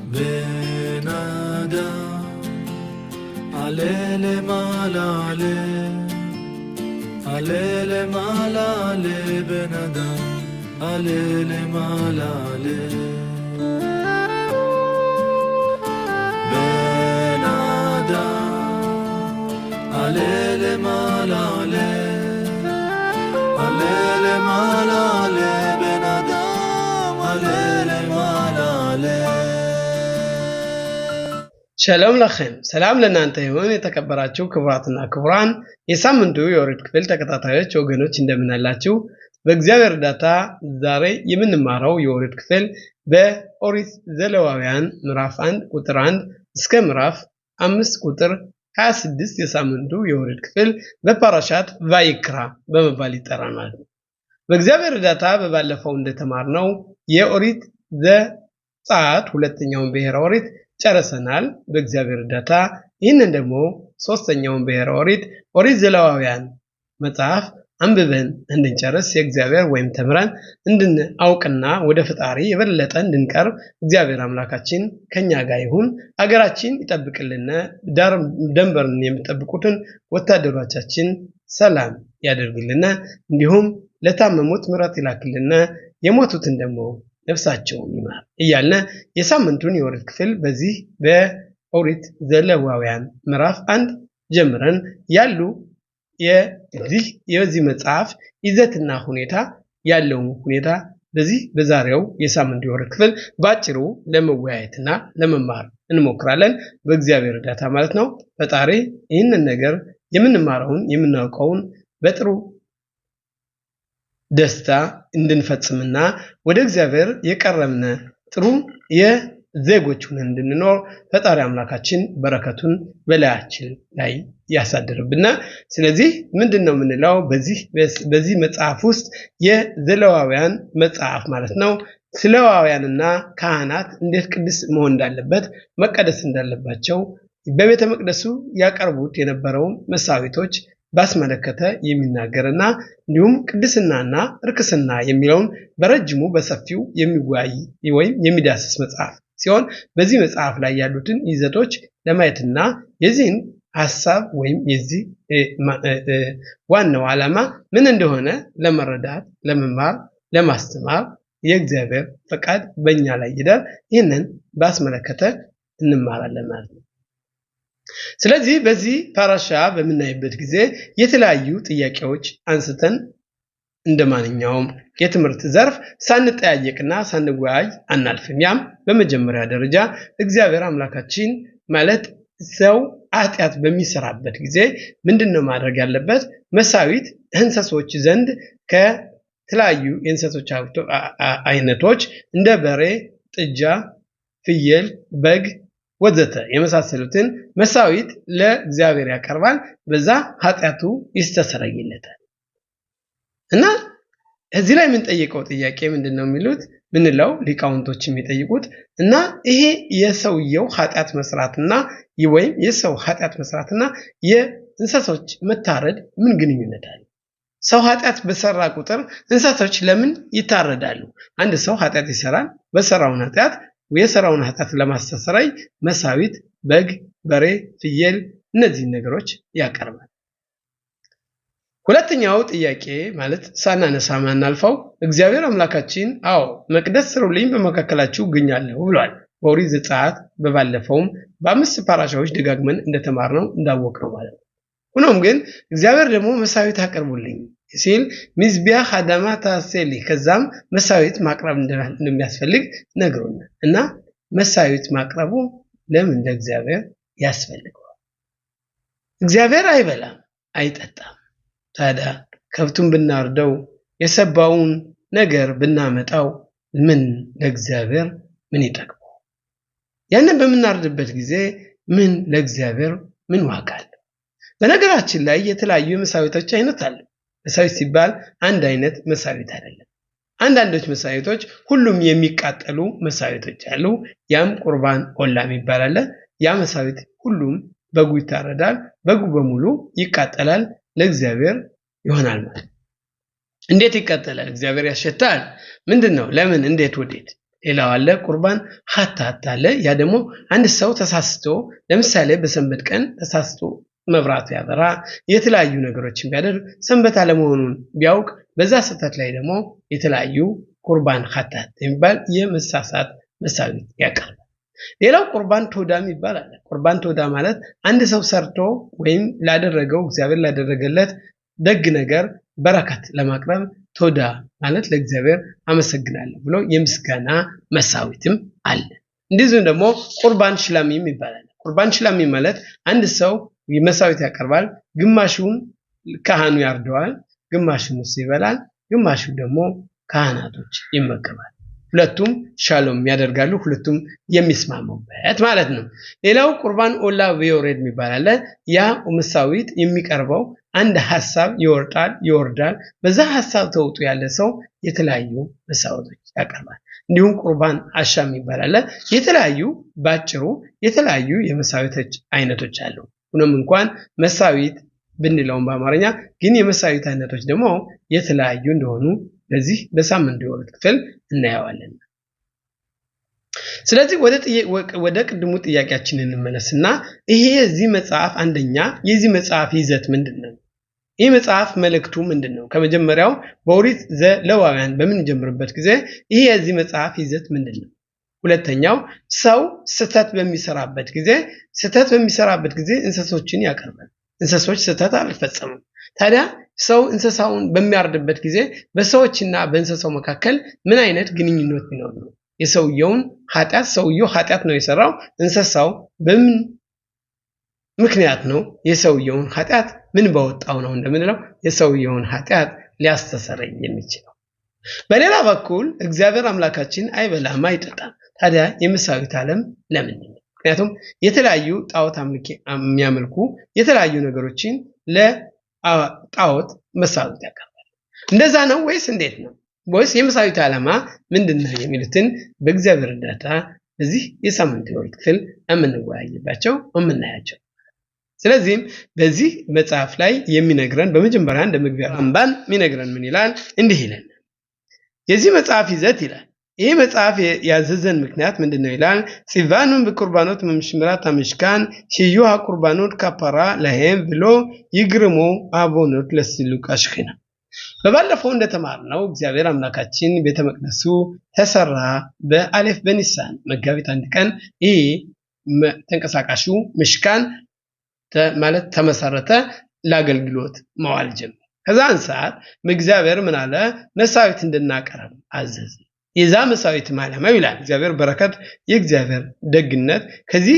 בן אדם, עלה למעלה עלה, עלה למעלה עלה בן אדם, עלה למעלה עלה. בן אדם, עלה למעלה עלה, עלה למעלה עלה בן אדם, עלה למעלה עלה. ሻሎም ለከም ሰላም ለናንተ ይሁን የተከበራችሁ ክቡራትና ክቡራን የሳምንቱ የኦሪት ክፍል ተከታታዮች ወገኖች እንደምን አላችሁ? በእግዚአብሔር እርዳታ ዛሬ የምንማረው የኦሪት ክፍል በኦሪት ዘሌዋውያን ምዕራፍ 1 ቁጥር 1 እስከ ምዕራፍ 5 ቁጥር 26 የሳምንቱ የኦሪት ክፍል በፓራሻት ቫይክራ በመባል ይጠራናል። በእግዚአብሔር እርዳታ በባለፈው እንደተማርነው የኦሪት ዘጸአት ሁለተኛውን ብሔረ ኦሪት ጨርሰናል በእግዚአብሔር እርዳታ። ይህንን ደግሞ ሶስተኛውን ብሔረ ኦሪት ዘሌዋውያን መጽሐፍ አንብበን እንድንጨርስ የእግዚአብሔር ወይም ተምረን እንድናውቅና ወደ ፈጣሪ የበለጠ እንድንቀርብ እግዚአብሔር አምላካችን ከኛ ጋር ይሁን። ሀገራችን ይጠብቅልን፣ ደንበርን የሚጠብቁትን ወታደሮቻችን ሰላም ያደርግልን፣ እንዲሁም ለታመሙት ምሕረት ይላክልን፣ የሞቱትን ደግሞ ነፍሳቸውን ይማር እያልን የሳምንቱን የኦሪት ክፍል በዚህ በኦሪት ዘሌዋውያን ምዕራፍ 1 ጀምረን ያሉ የዚህ መጽሐፍ ይዘትና ሁኔታ ያለው ሁኔታ በዚህ በዛሬው የሳምንቱ የኦሪት ክፍል ባጭሩ ለመወያየትና ለመማር እንሞክራለን በእግዚአብሔር እርዳታ ማለት ነው። ፈጣሪ ይህንን ነገር የምንማረውን የምናውቀውን በጥሩ ደስታ እንድንፈጽምና ወደ እግዚአብሔር የቀረብነ ጥሩ የዜጎችን እንድንኖር ፈጣሪ አምላካችን በረከቱን በላያችን ላይ ያሳድርብና። ስለዚህ ምንድነው የምንለው በዚህ መጽሐፍ ውስጥ የዘሌዋውያን መጽሐፍ ማለት ነው ሌዋውያንና ካህናት እንዴት ቅዱስ መሆን እንዳለበት መቀደስ እንዳለባቸው በቤተ መቅደሱ ያቀርቡት የነበረው መሳዊቶች ባስመለከተ የሚናገርና እንዲሁም ቅድስናና እርክስና የሚለውን በረጅሙ በሰፊው የሚወያይ ወይም የሚዳስስ መጽሐፍ ሲሆን በዚህ መጽሐፍ ላይ ያሉትን ይዘቶች ለማየትና የዚህን ሐሳብ ወይም የዚህ ዋናው ዓላማ ምን እንደሆነ ለመረዳት፣ ለመማር፣ ለማስተማር የእግዚአብሔር ፈቃድ በእኛ ላይ ይደር። ይህንን ባስመለከተ እንማራለን ማለት ነው። ስለዚህ በዚህ ፓራሻ በምናይበት ጊዜ የተለያዩ ጥያቄዎች አንስተን እንደማንኛውም የትምህርት ዘርፍ ሳንጠያየቅና ሳንወያይ አናልፍም። ያም በመጀመሪያ ደረጃ እግዚአብሔር አምላካችን ማለት ሰው ኃጢአት በሚሰራበት ጊዜ ምንድነው ማድረግ ያለበት? መሳዊት እንስሶች ዘንድ ከተለያዩ የእንስሶች አይነቶች እንደ በሬ፣ ጥጃ፣ ፍየል፣ በግ ወዘተ የመሳሰሉትን መሳዊት ለእግዚአብሔር ያቀርባል። በዛ ኃጢአቱ ይስተሰርይለታል። እና እዚህ ላይ የምንጠይቀው ጥያቄ ምንድነው የሚሉት ምንለው ሊቃውንቶች የሚጠይቁት እና ይሄ የሰውየው ኃጢአት መስራትና ወይም የሰው ኃጢአት መስራትና የእንስሶች መታረድ ምን ግንኙነት አለው? ሰው ኃጢአት በሰራ ቁጥር እንስሶች ለምን ይታረዳሉ? አንድ ሰው ኃጢአት ይሰራል። በሰራውን ኃጢአት የሰራውን ኃጢአት ለማስተሰረይ መሳዊት፣ በግ፣ በሬ፣ ፍየል እነዚህ ነገሮች ያቀርባል። ሁለተኛው ጥያቄ ማለት ሳናነሳ ማናልፈው እግዚአብሔር አምላካችን መቅደስ ስሩልኝ በመካከላችሁ እገኛለሁ ብሏል በኦሪት ዘጸአት በባለፈውም በአምስት ፓራሻዎች ደጋግመን እንደተማርነው እንዳወቅነው ማለት ነው። ሆኖም ግን እግዚአብሔር ደግሞ መሳዊት አቅርቡልኝ ሲል ሚዝቢያህ አዳማ ታሰሊ ከዛም መሳዊት ማቅረብ እንደሚያስፈልግ ነግሮናል። እና መሳዊት ማቅረቡ ለምን ለእግዚአብሔር ያስፈልገዋል? እግዚአብሔር አይበላም አይጠጣም። ታዲያ ከብቱን ብናርደው የሰባውን ነገር ብናመጣው ምን ለእግዚአብሔር ምን ይጠቅመው? ያንን በምናርድበት ጊዜ ምን ለእግዚአብሔር ምን ዋጋ አለው? በነገራችን ላይ የተለያዩ መሳዊቶች አይነት አሉ። መሳዊት ሲባል አንድ አይነት መሳዊት አይደለም። አንዳንዶች መሳዊቶች ሁሉም የሚቃጠሉ መሳዊቶች አሉ። ያም ቁርባን ኦላም ይባላል። ያ መሳዊት ሁሉም በጉ ይታረዳል፣ በጉ በሙሉ ይቃጠላል፣ ለእግዚአብሔር ይሆናል ማለት። እንዴት ይቃጠላል? እግዚአብሔር ያሸታል። ምንድነው? ለምን? እንዴት? ወዴት? ሌላው አለ ቁርባን ኻታት አለ። ያ ደግሞ አንድ ሰው ተሳስቶ ለምሳሌ በሰንበት ቀን ተሳስቶ መብራቱ ያበራ የተለያዩ ነገሮችን ቢያደርግ ሰንበት አለመሆኑን ቢያውቅ በዛ ስህተት ላይ ደግሞ የተለያዩ ቁርባን ኻታት የሚባል የመሳሳት መሳዊት ያቀርባል። ሌላው ቁርባን ቶዳም ይባላል። ቁርባን ቶዳ ማለት አንድ ሰው ሰርቶ ወይም ላደረገው እግዚአብሔር ላደረገለት ደግ ነገር በረከት ለማቅረብ ቶዳ ማለት ለእግዚአብሔር አመሰግናለሁ ብሎ የምስጋና መሳዊትም አለ። እንደዚሁም ደግሞ ቁርባን ሽላሚም ይባላል። ቁርባን ሽላሚ ማለት አንድ ሰው መሳዊት ያቀርባል፣ ግማሹን ካህኑ ያርደዋል፣ ግማሹን እሱ ይበላል፣ ግማሹ ደግሞ ካህናቶች ይመገባል። ሁለቱም ሻሎም ያደርጋሉ፣ ሁለቱም የሚስማሙበት ማለት ነው። ሌላው ቁርባን ኦላ ወዮሬድ ይባላል። ያ መሳዊት የሚቀርበው አንድ ሐሳብ ይወርዳል። በዛ ሐሳብ ተውጡ ያለ ሰው የተለያዩ መሳዊቶች ያቀርባል። እንዲሁም ቁርባን አሻም ይባላል። የተለያዩ ባጭሩ የተለያዩ የመሳዊቶች አይነቶች አሉ። ሁሉም እንኳን መሳዊት ብንለውም በአማርኛ ግን የመሳዊት አይነቶች ደግሞ የተለያዩ እንደሆኑ በዚህ በሳምንቱ የወርት ክፍል እናያዋለን። ስለዚህ ወደ ቅድሙ ጥያቄያችንን እንመለስና ይሄ የዚህ መጽሐፍ አንደኛ የዚህ መጽሐፍ ይዘት ምንድነው? ይህ መጽሐፍ መልእክቱ ምንድነው? ከመጀመሪያው በኦሪት ዘሌዋውያን በምንጀምርበት ጊዜ ይሄ የዚህ መጽሐፍ ይዘት ምንድነው? ሁለተኛው ሰው ስህተት በሚሰራበት ጊዜ እንስሶችን ያቀርባል። እንስሶች ስህተት አልፈጸሙም። ታዲያ ሰው እንስሳውን በሚያርድበት ጊዜ በሰዎችና በእንስሳው መካከል ምን አይነት ግንኙነት ቢኖር ነው? የሰውየውን ኃጢአት ሰውየው ኃጢአት ነው የሰራው፣ እንስሳው በምን ምክንያት ነው የሰውየውን ኃጢአት ምን በወጣው ነው እንደምንለው የሰውየውን ኃጢአት ሊያስተሰርይ የሚችለው። በሌላ በኩል እግዚአብሔር አምላካችን አይበላም አይጠጣም። ታዲያ የመሳዊት ዓለም ለምንድን ነው? ምክንያቱም የተለያዩ ጣዖት የሚያመልኩ የተለያዩ ነገሮችን ለጣዖት መሳዊት ያቀርባል። እንደዛ ነው ወይስ እንዴት ነው? ወይስ የመሳዊት ዓላማ ምንድነው የሚሉትን በእግዚአብሔር እርዳታ በዚህ የሳምንት የወርት ክፍል የምንወያይባቸው የምናያቸው። ስለዚህም በዚህ መጽሐፍ ላይ የሚነግረን በመጀመሪያ እንደ መግቢያ አምባን የሚነግረን ምን ይላል? እንዲህ ይላል። የዚህ መጽሐፍ ይዘት ይላል ይህ መጽሐፍ ያዘዘን ምክንያት ምንድነው ይላል? ሲቫኑን በቁርባኖት መምሽምራት አምሽካን ሽዩሃ ቁርባኖት ካፓራ ለሄም ብሎ ይግርሙ አቦኖት ለስሉቅ አሽኺና። በባለፈው እንደተማርነው እግዚአብሔር አምላካችን ቤተ መቅደሱ ተሰራ በአሌፍ በኒሳን መጋቢት አንድ ቀን ይህ ተንቀሳቃሹ ምሽካን ማለት ተመሰረተ፣ ለአገልግሎት መዋል ጀመረ። ከዛን ሰዓት እግዚአብሔር ምን አለ? መሳዊት እንድናቀርብ አዘዘ። የዛ መሳዊት ዓላማው ይላል እግዚአብሔር በረከት የእግዚአብሔር ደግነት ከዚህ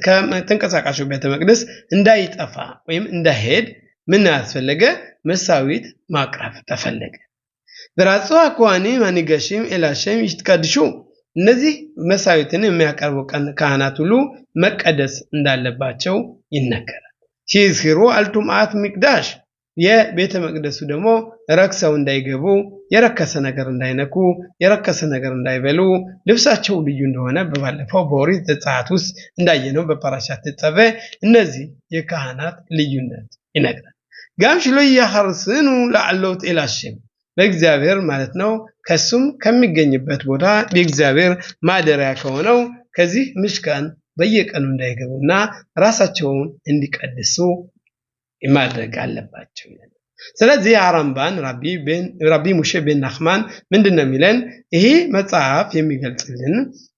ከተንቀሳቃሹ ቤተ መቅደስ እንዳይጠፋ ወይም እንዳይሄድ ምን ያስፈልገ? መሳዊት ማቅረብ ተፈለገ። በራጹ አኳኒ ማኒገሽም ኤላሸም ይትቀድሹ። እነዚህ መሳዊትን የሚያቀርቡ ካህናት ሁሉ መቀደስ እንዳለባቸው ይነገራል። ሲዝሂሩ አልቱምአት ሚቅዳሽ የቤተ መቅደሱ ደግሞ ረክሰው እንዳይገቡ፣ የረከሰ ነገር እንዳይነኩ፣ የረከሰ ነገር እንዳይበሉ፣ ልብሳቸው ልዩ እንደሆነ በባለፈው በኦሪት ዘጸአት ውስጥ እንዳየነው በፓራሻት ተጸበ እነዚህ የካህናት ልዩነት ይነግራል። ጋምሽሎ ያሐርስኑ ለዓሎት ኤላሽም በእግዚአብሔር ማለት ነው ከሱም ከሚገኝበት ቦታ የእግዚአብሔር ማደሪያ ከሆነው ከዚህ ምሽካን በየቀኑ እንዳይገቡና ራሳቸውን እንዲቀድሱ ማድረግ አለባቸው ይላል። ስለዚህ አራምባን ራቢ ሙሼ ቤን ናህማን ምንድነው የሚለን? ይሄ መጽሐፍ የሚገልጽልን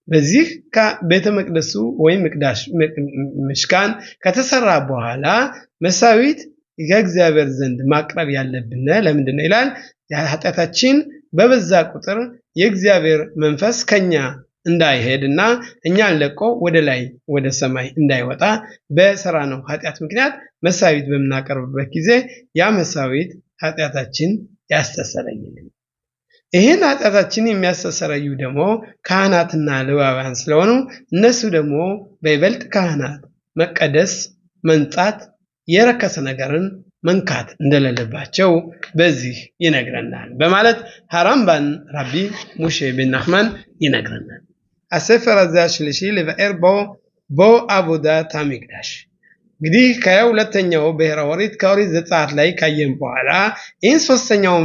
በዚህ ከቤተ መቅደሱ ወይም ምሽካን ከተሰራ በኋላ መሳዊት ከእግዚአብሔር ዘንድ ማቅረብ ያለብን ለምንድነው ይላል? ኃጢአታችን በበዛ ቁጥር የእግዚአብሔር መንፈስ ከኛ እንዳይሄድና እኛን ለቆ ወደ ላይ ወደ ሰማይ እንዳይወጣ በሰራነው ኃጢአት ምክንያት መሳዊት በመናቀርብበት ጊዜ ያ መሳዊት ኃጢአታችን ያስተሰርይልን። ይህን ኃጢአታችን የሚያስተሰርዩ ደግሞ ካህናትና ሌዋውያን ስለሆኑ እነሱ ደግሞ በይበልጥ ካህናት መቀደስ፣ መንጻት፣ የረከሰ ነገርን መንካት እንደሌለባቸው በዚህ ይነግረናል በማለት ሃራምባን ራቢ ሙሼ ቤን ናህማን ይነግረናል። הספר הזה השלישי לבאר בו עבודת המקדש። እንግዲህ ከሁለተኛው ብሔረ ኦሪት ከኦሪት ዘጸአት ላይ ካየን በኋላ ይህን ሶስተኛው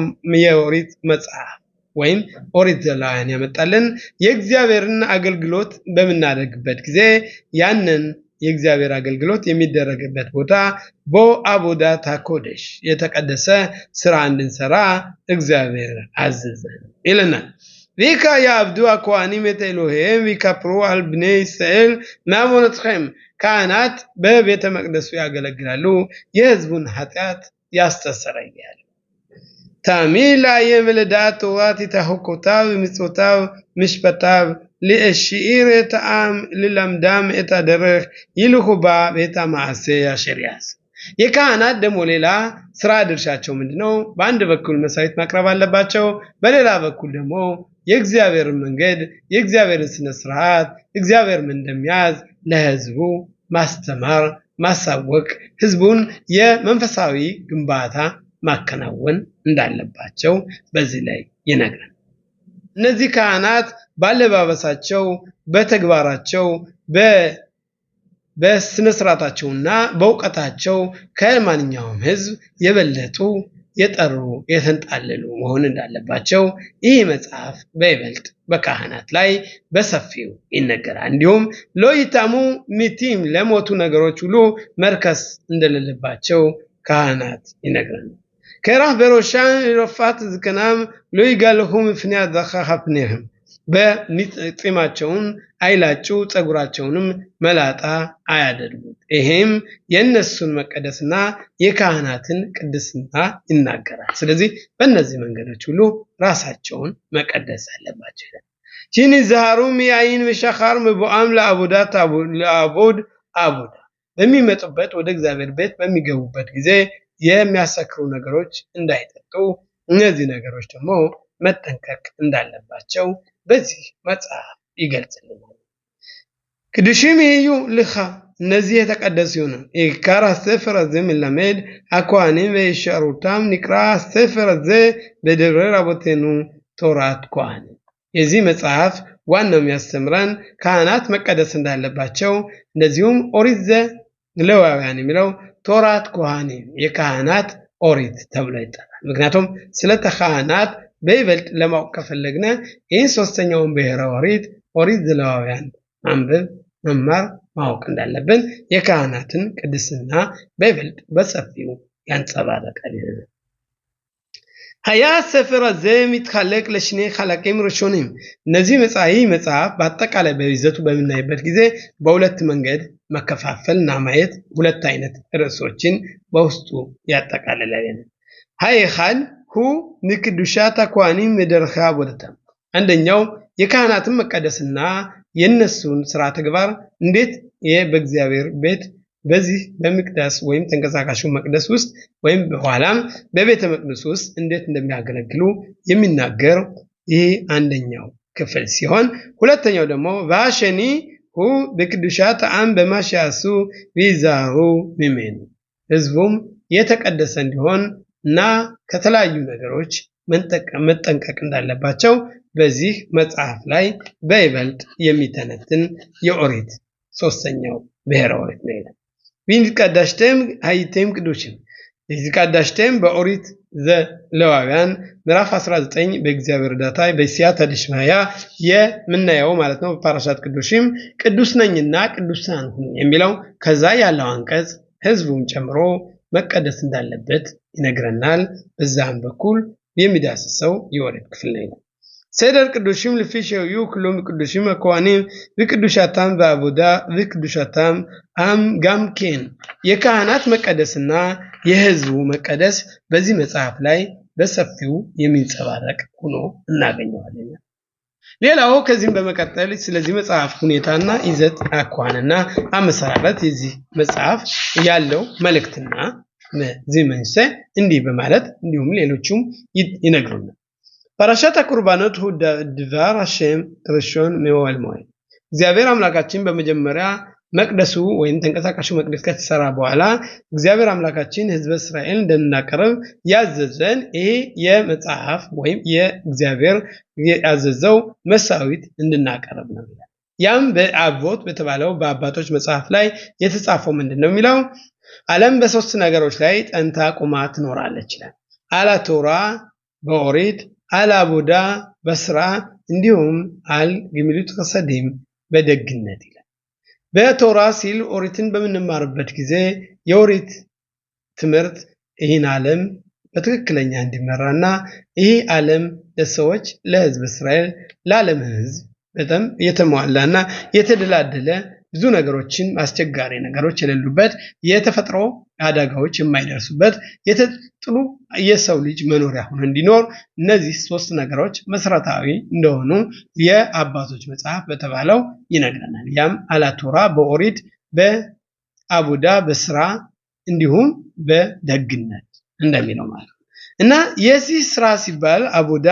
የኦሪት መጽሐፍ ወይም ኦሪት ዘሌዋውያን ያመጣልን የእግዚአብሔርን አገልግሎት በምናደርግበት ጊዜ ያንን የእግዚአብሔር አገልግሎት የሚደረግበት ቦታ በአቦዳት ኮዴሽ የተቀደሰ ስራ እንድንሰራ እግዚአብሔር አዘዘን ይለናል። ቪካ ያዕብዱ הכהנים את אלוהיהם ויכפרו על בני ישראל מעוונותיהם ካህናት በቤተ መቅደሱ ያገለግላሉ የሕዝቡን ኃጢአት ያስተሰርያሉ። תאמין לאיים ולדעת תורת התחוקותיו ומצוותיו משפטיו להשאיר את העם ללמדם את הדרך ילכו בה ואת המעשה אשר יעשו። የካህናት ደግሞ ሌላ ስራ ድርሻቸው ምንድነው? በአንድ በኩል መስዋዕት ማቅረብ አለባቸው፣ በሌላ በኩል ደግሞ የእግዚአብሔርን መንገድ የእግዚአብሔርን ስነ ስርዓት እግዚአብሔር ምን እንደሚያዝ ለሕዝቡ ማስተማር ማሳወቅ ሕዝቡን የመንፈሳዊ ግንባታ ማከናወን እንዳለባቸው በዚህ ላይ ይነግራል። እነዚህ ካህናት ባለባበሳቸው በተግባራቸው በስነ ስርዓታቸውና በእውቀታቸው ከማንኛውም ሕዝብ የበለጡ የጠሩ የተንጣለሉ መሆን እንዳለባቸው ይህ መጽሐፍ በይበልጥ በካህናት ላይ በሰፊው ይነገራል። እንዲሁም ሎይታሙ ሚቲም ለሞቱ ነገሮች ሁሉ መርከስ እንደሌለባቸው ካህናት ይነግራል። ከራህ በሮሻን ረፋት ዝከናም ሎይጋልሁም ፍንያት ዘኻሃፍነህም በሚጥማቸውን አይላጩ ጸጉራቸውንም መላጣ አያደርጉት። ይሄም የነሱን መቀደስና የካህናትን ቅድስና ይናገራል። ስለዚህ በእነዚህ መንገዶች ሁሉ ራሳቸውን መቀደስ አለባቸው። ቺኒ ዘሃሩም ያይን ወሸኻር መቡአም ለአቡዳት ለአቡድ አቡዳ በሚመጡበት ወደ እግዚአብሔር ቤት በሚገቡበት ጊዜ የሚያሰክሩ ነገሮች እንዳይጠጡ እነዚህ ነገሮች ደግሞ መጠንቀቅ እንዳለባቸው በዚህ መጽሐፍ ይገልጽልናል። ቅዱሽም ይዩ ልኻ እነዚህ የተቀደሱ ነው። ኢካራ ሰፈረ ዘም ለመድ አኳንም ወይሸሩታም ንቅራ ሰፈረ ዘ በደብረ ረቦቴኑ ቶራት ኳን የዚህ መጽሐፍ ዋናው የሚያስተምረን ካህናት መቀደስ እንዳለባቸው እንደዚሁም ኦሪት ዘሌዋውያን የሚለው ቶራት ኳን የካህናት ኦሪት ተብሎ ይጠራል። ምክንያቱም ስለ ካህናት በይበልጥ ለማወቅ ከፈለግነ ይህን ሶስተኛውን ብሔረ ኦሪት ዘሌዋውያን ማንበብ መማር ማወቅ እንዳለብን የካህናትን ቅድስና በይበልጥ በሰፊው ያንጸባርቃል። ሀያ ሰፈረ ዘ ሚትخلق ለሽኔ خلقም ርሾንም እነዚህ መጽሐፍ በአጠቃላይ በይዘቱ በምናይበት ጊዜ በሁለት መንገድ መከፋፈልና ማየት ሁለት አይነት ርዕሶችን በውስጡ ያጠቃልላል። ሃይኻል ሁ ንቅዱሻት አኳኒም መደርኻ ወደታ አንደኛው የካህናትን መቀደስና የነሱን ስራ ተግባር እንዴት በእግዚአብሔር ቤት በዚህ በመቅደስ ወይም ተንቀሳቃሹ መቅደስ ውስጥ ወይም በኋላም በቤተ መቅደስ ውስጥ እንዴት እንደሚያገለግሉ የሚናገር ይህ አንደኛው ክፍል ሲሆን ሁለተኛው ደግሞ ባሸኒ ሁ በቅዱሻት አም በማሻሱ ቪዛሩ ሚሜን ህዝቡም የተቀደሰ እንዲሆን እና ከተለያዩ ነገሮች መጠንቀቅ እንዳለባቸው በዚህ መጽሐፍ ላይ በይበልጥ የሚተነትን የኦሪት ሶስተኛው ብሔረ ኦሪት ነው። ቢንቀዳሽተም አይተም ቅዱሽም እዚህ ቀዳሽተም በኦሪት ዘሌዋውያን ምዕራፍ 19 በእግዚአብሔር እርዳታ በሲያተ ድሽማያ የምናየው ማለት ነው። በፓራሻት ቅዱሽም ቅዱስ ነኝና ቅዱሳን ሁኑ የሚለው ከዛ ያለው አንቀጽ ህዝቡን ጨምሮ መቀደስ እንዳለበት ይነግረናል። በዛም በኩል የሚዳስሰው የኦሪት ክፍል ነው። ሰደር ቅዱሽም ለፊሽዩ ሁሉም ቅዱሽም አኳኒም በቅዱሻታም በአቡዳ በቅዱሻታም አም ጋምኬን የካህናት መቀደስና የህዝቡ መቀደስ በዚህ መጽሐፍ ላይ በሰፊው የሚንጸባረቅ ሆኖ እናገኘዋለን። ሌላው ከዚህም በመቀጠል ስለዚህ መጽሐፍ ሁኔታና ይዘት አኳንና አመሰራረት የዚህ መጽሐፍ ያለው መልእክትና ዚመንሰ እንዲህ በማለት እንዲሁም ሌሎችም ይነግሩናል። ፓራሻት ቁርባኖት ሁ ድቫር አሸም ርሾን መዋል ሞይ እግዚአብሔር አምላካችን በመጀመሪያ መቅደሱ ወይም ተንቀሳቃሹ መቅደስ ከተሰራ በኋላ እግዚአብሔር አምላካችን ህዝበ እስራኤል እንደናቀርብ ያዘዘን ይሄ የመጽሐፍ ወይም የእግዚአብሔር ያዘዘው መስዋዕት እንድናቀርብ ነው። ያም በአቦት በተባለው በአባቶች መጽሐፍ ላይ የተጻፈው ምንድነው የሚለው ዓለም በሶስት ነገሮች ላይ ጠንታ ቁማ ትኖራለች ይላል። አላ ቶራ በኦሪት አልአቡዳ በስራ እንዲሁም አል ገሚሉት ኸሰዲም በደግነት ይላል። በቶራ ሲል ኦሪትን በምንማርበት ጊዜ የኦሪት ትምህርት ይህን ዓለም በትክክለኛ እንዲመራና ይህ ዓለም ለሰዎች ለሕዝብ እስራኤል ለዓለም ሕዝብ በጣም የተሟላና የተደላደለ ብዙ ነገሮችን አስቸጋሪ ነገሮች የሌሉበት የተፈጥሮ አደጋዎች የማይደርሱበት የተጥሉ የሰው ልጅ መኖሪያ ሆኖ እንዲኖር እነዚህ ሶስት ነገሮች መሰረታዊ እንደሆኑ የአባቶች መጽሐፍ በተባለው ይነግረናል። ያም አላቶራ በኦሪት በአቡዳ በስራ እንዲሁም በደግነት እንደሚለው ማለት እና የዚህ ስራ ሲባል አቡዳ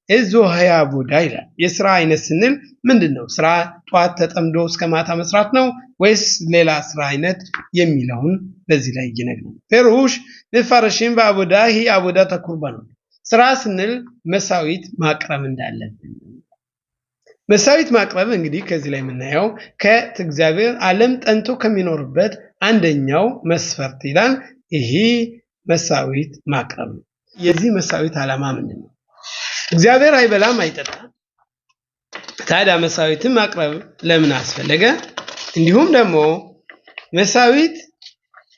እዞ ሀያ አቡዳ ይላል። የስራ አይነት ስንል ምንድነው? ስራ ጧት ተጠምዶ እስከ ማታ መስራት ነው ወይስ ሌላ ስራ አይነት የሚለውን በዚህ ላይ ይነግረናል። ፔሩሽ ለፋረሽን በአቡዳ ይሄ አቡዳ ተቁርባን ስራ ስንል መሳዊት ማቅረብ እንዳለብን መሳዊት ማቅረብ እንግዲህ ከዚህ ላይ የምናየው ከእግዚአብሔር ዓለም ጠንቶ ከሚኖርበት አንደኛው መስፈርት ይላል። ይሄ መሳዊት ማቅረብ ነው። የዚህ መሳዊት ዓላማ ምንድነው? እግዚአብሔር አይበላም አይጠጣም። ታዲያ መሳዊትን ማቅረብ ለምን አስፈለገ? እንዲሁም ደግሞ መሳዊት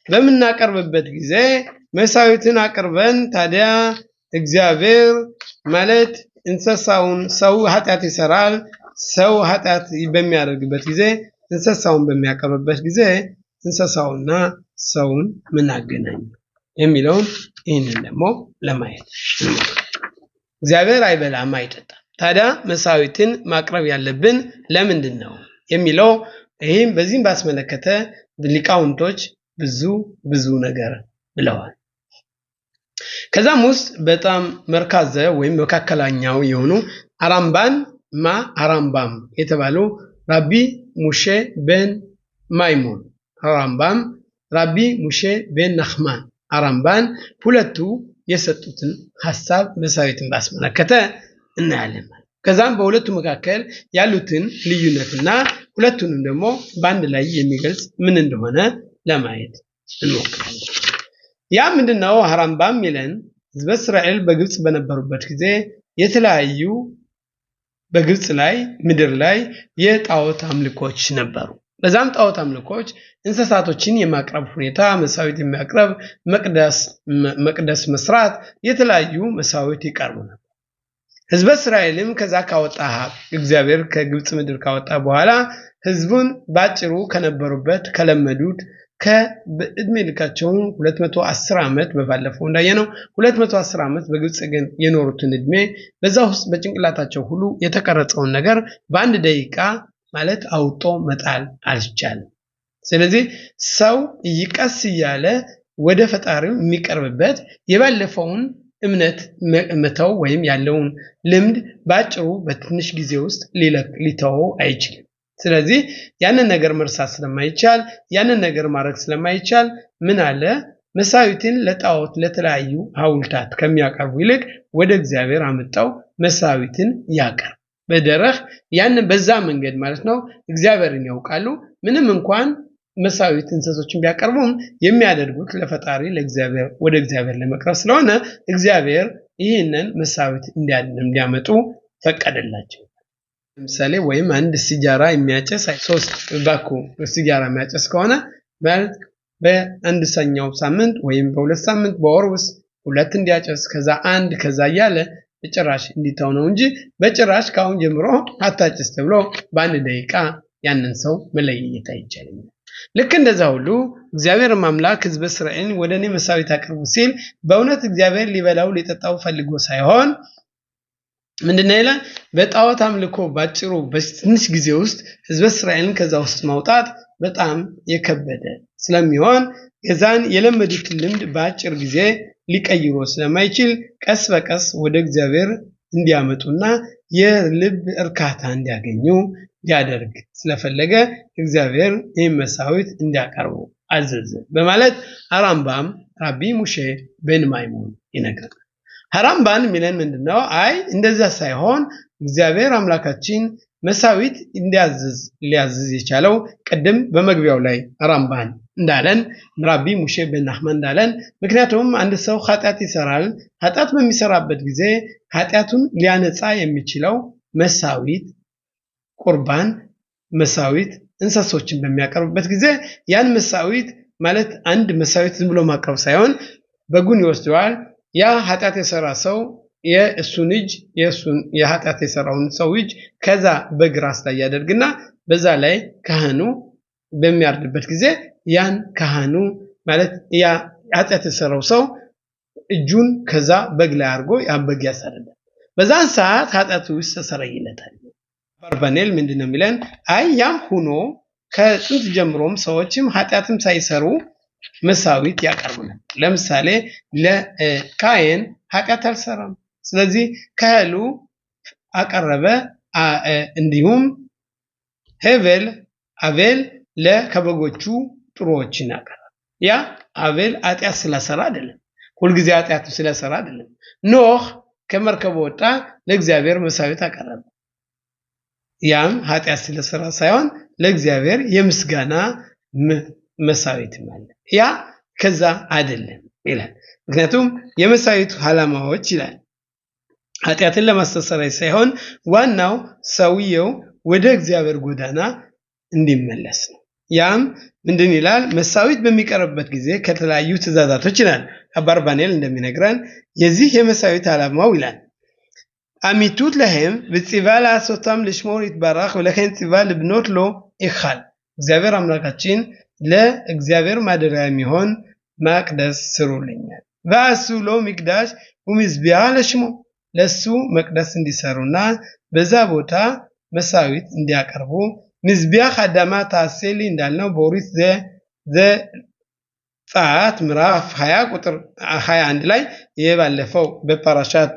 በምናቀርብበት ጊዜ መሳዊትን አቅርበን ታዲያ እግዚአብሔር ማለት እንስሳውን ሰው ኃጢአት ይሰራል። ሰው ኃጢአት በሚያደርግበት ጊዜ እንስሳውን በሚያቀርብበት ጊዜ እንስሳውና ሰውን ምን አገናኝ የሚለውን ይህንን ደግሞ ለማየት እግዚአብሔር አይበላም አይጠጣም። ታዲያ መሳዊትን ማቅረብ ያለብን ለምንድን ነው የሚለው ይህም በዚህም ባስመለከተ ሊቃውንቶች ብዙ ነገር ብለዋል። ከዛም ውስጥ በጣም መርካዘ ወይም መካከለኛው የሆኑ አራምባም የተባሉ ራቢ ሙሼ ቤን ማይሞን አራምባም ራቢ ሙሼ ቤን ናህማን አራምባን ሁለቱ የሰጡትን ሐሳብ መሳዊትን ባስመለከተ እናያለን። ከዛም በሁለቱ መካከል ያሉትን ልዩነትና ሁለቱንም ደግሞ በአንድ ላይ የሚገልጽ ምን እንደሆነ ለማየት እንሞክራለን። ያ ምንድነው? አራምባም ይለን ሕዝበ እስራኤል በግብጽ በነበሩበት ጊዜ የተለያዩ በግብጽ ላይ ምድር ላይ የጣዖት አምልኮች ነበሩ። በዛም ጣዖት አምልኮች እንስሳቶችን የማቅረብ ሁኔታ መሳዊት የሚያቀርብ መቅደስ መስራት የተለያዩ መሳዊት ይቀርቡ ነበር። ሕዝበ እስራኤልም ከዛ ካወጣ እግዚአብሔር ከግብጽ ምድር ካወጣ በኋላ ሕዝቡን ባጭሩ ከነበሩበት ከለመዱት ከእድሜ ልካቸው 210 ዓመት በባለፈው እንዳየነው 210 ዓመት በግብጽ የኖሩትን እድሜ በዛ ውስጥ በጭንቅላታቸው ሁሉ የተቀረጸውን ነገር በአንድ ደቂቃ ማለት አውጦ መጣል አልቻለም። ስለዚህ ሰው ይቀስ እያለ ወደ ፈጣሪው የሚቀርብበት የባለፈውን እምነት መተው ወይም ያለውን ልምድ ባጭሩ በትንሽ ጊዜ ውስጥ ሊተው አይችልም። ስለዚህ ያንን ነገር መርሳት ስለማይቻል ያንን ነገር ማድረግ ስለማይቻል ምን አለ መሳዊትን ለጣዖት ለተለያዩ ሐውልታት ከሚያቀርቡ ይልቅ ወደ እግዚአብሔር አመጣው መሳዊትን ያቀርብ በደረህ ያንን በዛ መንገድ ማለት ነው እግዚአብሔርን ያውቃሉ። ምንም እንኳን መሳዊት እንስሶችን ቢያቀርቡም የሚያደርጉት ለፈጣሪ ለእግዚአብሔር ወደ እግዚአብሔር ለመቅረብ ስለሆነ እግዚአብሔር ይህንን መሳዊት እንዲያመጡ ፈቀደላቸው። ለምሳሌ ወይም አንድ ሲጋራ የሚያጨስ 3 ባኩ ሲጋራ የሚያጨስ ከሆነ በአንድ ሰኛው ሳምንት ወይም በሁለት ሳምንት በወር ውስጥ 2 እንዲያጨስ ከዛ 1 ከዛ ያለ በጭራሽ እንዲታው ነው እንጂ በጭራሽ ካሁን ጀምሮ አታጭስ ተብሎ በአንድ ደቂቃ ያንን ሰው መለየት አይቻልም። ልክ እንደዛ ሁሉ እግዚአብሔር አምላክ ሕዝበ እስራኤልን ወደኔ መሳዊት አቅርቡ ሲል በእውነት እግዚአብሔር ሊበላው ሊጠጣው ፈልጎ ሳይሆን ምንድነው ይላል በጣዖት አምልኮ ባጭሩ በትንሽ ጊዜ ውስጥ ሕዝበ እስራኤልን ከዛ ውስጥ ማውጣት በጣም የከበደ ስለሚሆን የዛን የለመዱት ልምድ በአጭር ጊዜ ሊቀይሩ ስለማይችል ቀስ በቀስ ወደ እግዚአብሔር እንዲያመጡና የልብ እርካታ እንዲያገኙ ያደርግ ስለፈለገ እግዚአብሔር ይህን መሳዊት እንዲያቀርቡ አዘዘ በማለት አራምባም ራቢ ሙሼ ቤን ማይሞን ይነግራል። አራምባን ሚለን ምንድነው? አይ እንደዛ ሳይሆን እግዚአብሔር አምላካችን መሳዊት ሊያዝዝ የቻለው ቅድም በመግቢያው ላይ አራምባን እንዳለን ራቢ ሙሼ ቤን ናህማን እንዳለን ምክንያቱም አንድ ሰው ኃጢአት ይሰራል ኃጢአት በሚሰራበት ጊዜ ኃጢአቱን ሊያነጻ የሚችለው መሳዊት ቁርባን መሳዊት እንስሶችን በሚያቀርብበት ጊዜ ያን መሳዊት ማለት አንድ መሳዊት ዝም ብሎ ማቅረብ ሳይሆን በጉን ይወስደዋል ያ ኃጢአት የሰራ ሰው የእሱን እጅ የኃጢአት የሰራውን ሰው እጅ ከዛ በግራስ ላይ ያደርግና በዛ ላይ ካህኑ በሚያርድበት ጊዜ ያን ካህኑ ማለት ያ ኃጢአት የሰራው ሰው እጁን ከዛ በግ ላይ አድርጎ ያን በግ ያሳርዳል በዛን ሰዓት ኃጢአቱ ይስተሰርይለታል አበርባኔል ምንድነው የሚለን አይ ያም ሆኖ ከጥንት ጀምሮም ሰዎችም ኃጢአትም ሳይሰሩ መሳዊት ያቀርቡናል ለምሳሌ ለካየን ኃጢአት አልሰራም ስለዚህ ካህሉ አቀረበ እንዲሁም አቤል ለከበጎቹ ጥሩዎችን አቀረበ ያ አቤል ኃጢአት ስለሰራ አይደለም ሁሉ ጊዜ ኃጢአት ስለሰራ አይደለም ኖህ ከመርከቡ ወጣ ለእግዚአብሔር መሳዊት አቀረበ ያም ኃጢአት ስለሰራ ሳይሆን ለእግዚአብሔር የምስጋና መሳዊት ማለት ያ ከዛ አይደለም ይላል ምክንያቱም የመሳዊቱ ዓላማዎች ይላል ኃጢአትን ለማስተሰረይ ሳይሆን ዋናው ሰውየው ወደ እግዚአብሔር ጎዳና እንዲመለስ ነው ያም ምንድን ይላል መሳዊት በሚቀርብበት ጊዜ ከተለያዩ ትእዛዛቶች ይላል አበርባኔል እንደሚነግረን የዚህ የመሳዊት ዓላማው ይላል አሚቱት ለህም በጽባላ ሶታም ለሽሞር ይትባረክ ወለከን ጽባል ልብኖት ሎ ይኻል እግዚአብሔር አምላካችን ለእግዚአብሔር ማደሪያ የሚሆን መቅደስ ስሩልኛል ወአሱሎ መቅደስ ወምዝቢያ ለሽሞ ለሱ መቅደስ እንዲሰሩና በዛ ቦታ መሳዊት እንዲያቀርቡ ምዝቢያ ሐዳማ ታሰሊ እንዳልነው በኦሪት ዘጸአት ምዕራፍ 20 ቁጥር 21 ላይ የባለፈው በፓራሻት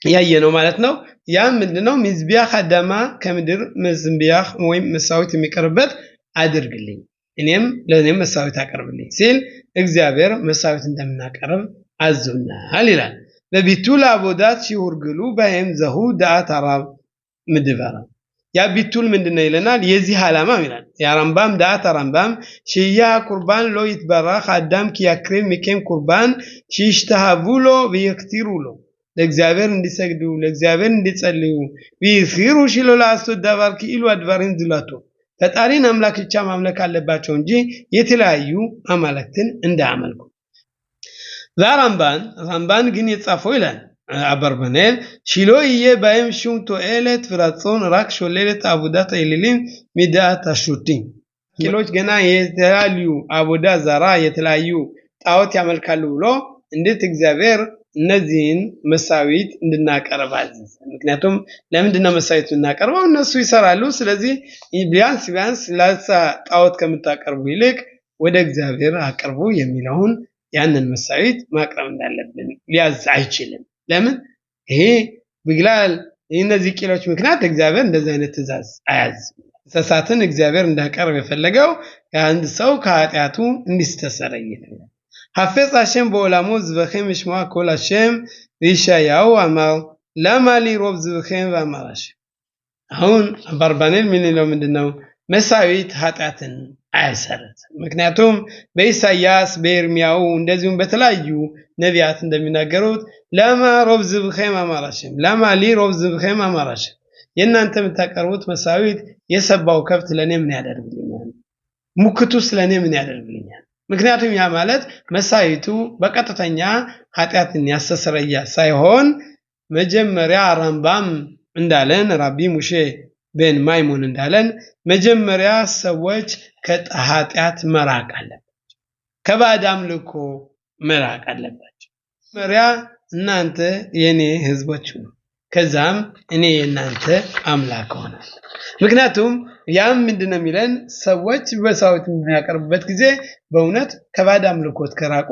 ያየነው ማለት ነው ያ ምንድነው ምዝቢያ ሐዳማ ከምድር ምዝቢያ ወይም መሳዊት የሚቀርበት አድርግልኝ እኔም ለኔም መሳዊት አቀርብልኝ ሲል እግዚአብሔር መሳዊት እንደምናቀርብ አዞናል ይላል በቢቱል አቦዳት ሲወርግሉ በእም ዘሁ ዳአት አራብ ምድባራ ያ ቢቱል ምንድነው ይለናል የዚህ ዓላማ ይላል ያራምባም ዳአት አራምባም ሽያ ቁርባን ሎ ይትባረክ አዳም ኪያክሪም ሚኬም ቁርባን ሽሽተሃቡሎ ቢክቲሩሎ ለእግዚአብሔር እንዲሰግዱ ለእግዚአብሔር እንዲጸልዩ ቢስሩ ሽሎላ አስተዳባር ኪሉ አድባሪን ዝላቶ ፈጣሪን አምላክ ብቻ ማምለክ አለባቸው እንጂ የተለያዩ አማልክትን እንዳያመልኩ ዛራምባን ግን የጻፈው ይላል አበርባኔል ሽሎዬ ባይም ሹም ቶኤለት ፍራጾን ራክ ሾሌለት አቡዳት ኤሊሊም ሚዳት አሹቲን ኪሎች ገና የተለያዩ አቡዳ ዛራ የተለያዩ ጣዖት ያመልካሉ ብሎ እንዴት እግዚአብሔር እነዚህን መሳዊት እንድናቀርብ አዘዘ ምክንያቱም ለምንድነው መሳዊት እናቀርበው እነሱ ይሰራሉ ስለዚህ ቢያንስ ለዛ ጣዖት ከምታቀርቡ ይልቅ ወደ እግዚአብሔር አቅርቡ የሚለውን ያንን መሳዊት ማቅረብ እንዳለብን ሊያዝ አይችልም ለምን ይሄ ቢግላል እነዚህ ቂሎች ምክንያት እግዚአብሔር እንደዚህ አይነት ትእዛዝ አያዝም ተሳሳትን እግዚአብሔር እንዳቀርብ የፈለገው አንድ ሰው ከኃጢአቱ እንዲስተሰረይ ነው حفظ השם בעולמו זבחים לשמוע כל השם וישעיהו אמר למה לי רוב זבחים ואמר השם አሁን አበርባኔል ምን ይለው ምንድነው መሳዊት ኃጢአትን አያሰርት ምክንያቱም በኢሳይያስ በኤርሚያው እንደዚሁም በተለያዩ ነቢያት እንደሚናገሩት ለማ ሮብ ዝብኸም አማራሽም ለማ ሊ ሮብ ዝብኸም አማራሽም የናንተ የምታቀርቡት መሳዊት የሰባው ከብት ለኔ ምን ያደርግልኛል ሙክቱስ ለኔ ምን ያደርግልኛል ምክንያቱም ያ ማለት መሳዊቱ በቀጥተኛ ኃጢአትን ያስተሰርያ ሳይሆን መጀመሪያ አራምባም እንዳለን ራቢ ሙሼ ቤን ማይሞን እንዳለን መጀመሪያ ሰዎች ከኃጢአት መራቅ አለባቸው ከባዕድ አምልኮ መራቅ አለባቸው መጀመሪያ እናንተ የኔ ህዝቦች ነው ከዛም እኔ የናንተ አምላክ ሆናለሁ ምክንያቱም ያም ምንድነው የሚለን ሰዎች በመሳዊት የሚያቀርቡበት ጊዜ በእውነት ከባዕድ አምልኮት ከራቁ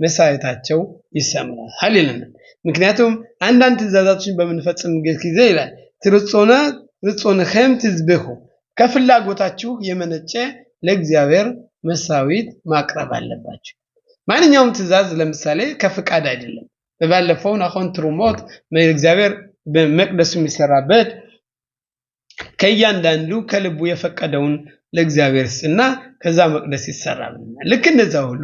መሳዊታቸው ይሰምራል ይለናል ምክንያቱም አንዳንድ ትእዛዛቶችን በመንፈጽምበት ጊዜ ይላል ርጾነከም ትዝብሑ ከፍላጎታችሁ የመነጨ ለእግዚአብሔር መሳዊት ማቅረብ አለባችሁ ማንኛውም ትእዛዝ ለምሳሌ ከፍቃድ አይደለም በባለፈው ናኾን ትሩሞት እግዚአብሔር በመቅደሱ የሚሰራበት ከእያንዳንዱ ከልቡ የፈቀደውን ለእግዚአብሔር እና ከዛ መቅደስ ይሰራል። ልክ እንደዛ ሁሉ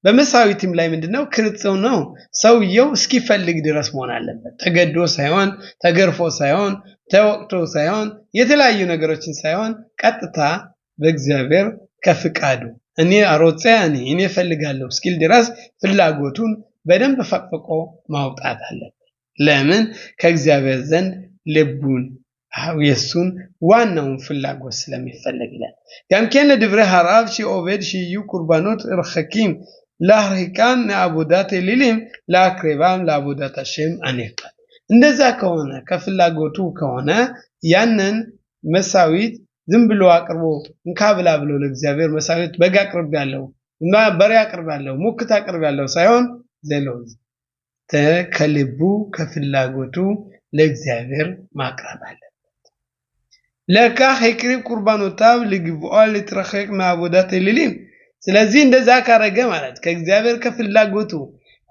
በመሳዊትም ላይ ምንድነው ክርስቶስ ነው ሰውየው እስኪፈልግ ድረስ መሆን አለበት። ተገዶ ሳይሆን ተገርፎ ሳይሆን ተወቅቶ ሳይሆን የተለያዩ ነገሮችን ሳይሆን ቀጥታ በእግዚአብሔር ከፍቃዱ እኔ አሮጻያኒ እኔ ፈልጋለሁ እስኪል ድረስ ፍላጎቱን በደንብ ፈቅፍቆ ማውጣት አለበት። ለምን ከእግዚአብሔር ዘንድ ልቡን የሱን ዋናውን ፍላጎት ስለሚፈልግ ይላል። ያምከን ለድብረ ሐራብ ሺኦቤድ ሺዩ ቁርባኖት ረኸኪም ላህሪካን ለአቡዳት ኤሊሊም ላክሬባም ለአቡዳት አሸም አኔካ እንደዛ ከሆነ ከፍላጎቱ ከሆነ ያንን መሳዊት ዝም ብሎ አቅርቦ እንካብላ ብሎ ለእግዚአብሔር መሳዊት በጋ አቅርብ ያለው በሬ አቅርብ ያለው ሙክት አቅርብ ያለው ሳይሆን ዘሎዝ ከልቡ ከፍላጎቱ ለእግዚአብሔር ማቅረብ አለ። ለካህ ይቅርብ ቁርባኖታው ለግብኦል ለትረኸቅ ማዕቡዳት ኤሊሊም ስለዚህ እንደዛ ካረገ ማለት ከእግዚአብሔር ከፍላጎቱ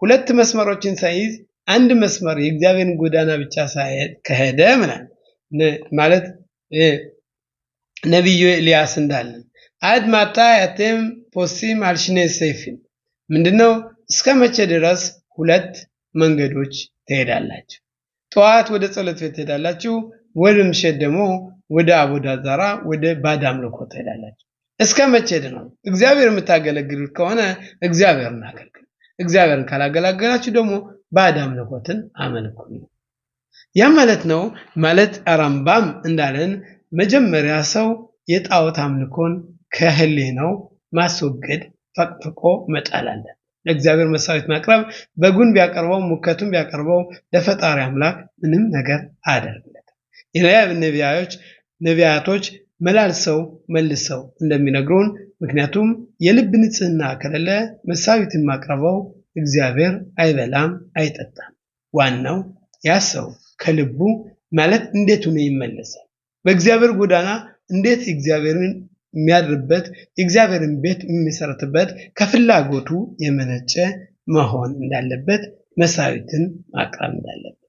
ሁለት መስመሮችን ሳይዝ አንድ መስመር የእግዚአብሔርን ጎዳና ብቻ ሳይሄድ ከሄደ ማለት ነብዩ ኤልያስ እንዳለ አድ ማታ ያተም ፖሲም አልሽኔ ሰይፍን ምንድነው እስከ መቼ ድረስ ሁለት መንገዶች ትሄዳላችሁ? ጠዋት ወደ ጸሎት ቤት ትሄዳላችሁ፣ ወደ ምሽት ደግሞ ወደ አቡዳ ዛራ ወደ ባዕድ አምልኮ ትሄዳላችሁ። እስከ መቼ ነው? እግዚአብሔር የምታገለግሉት ከሆነ እግዚአብሔርን አገልግሉ። እግዚአብሔርን ካላገለገላችሁ ደግሞ ባዕድ አምልኮትን አመልኩ። ያ ማለት ነው ማለት አራምባም እንዳለን መጀመሪያ ሰው የጣዖት አምልኮን ከህሊናው ማስወገድ ፈቅፍቆ መጣል አለበት። ለእግዚአብሔር መሳዊት ማቅረብ በጉን ቢያቀርበው ሙከቱን ቢያቀርበው ለፈጣሪ አምላክ ምንም ነገር አያደርግለትም። ነቢያቶች መላልሰው መልሰው እንደሚነግሩን ምክንያቱም የልብ ንጽህና ከሌለ መሳዊትን ማቅረበው እግዚአብሔር አይበላም አይጠጣም። ዋናው ያሰው ከልቡ ማለት እንዴት ነው ይመለሳል? በእግዚአብሔር ጎዳና እንዴት እግዚአብሔርን የሚያድርበት እግዚአብሔርን ቤት የሚሰራበት ከፍላጎቱ የመነጨ መሆን እንዳለበት መሳዊትን ማቅረብ እንዳለበት።